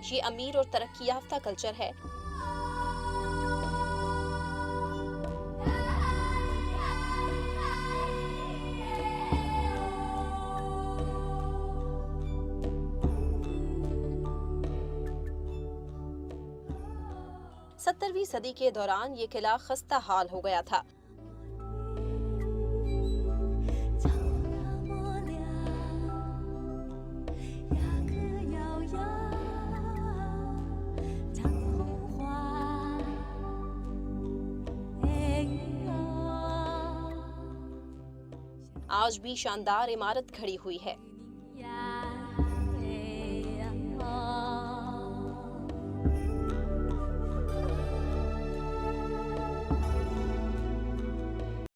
ये अमीर और तरक्की याफ्ता कल्चर है। सत्तरवीं सदी के दौरान ये किला खस्ता हाल हो गया था। आज भी शानदार इमारत खड़ी हुई है।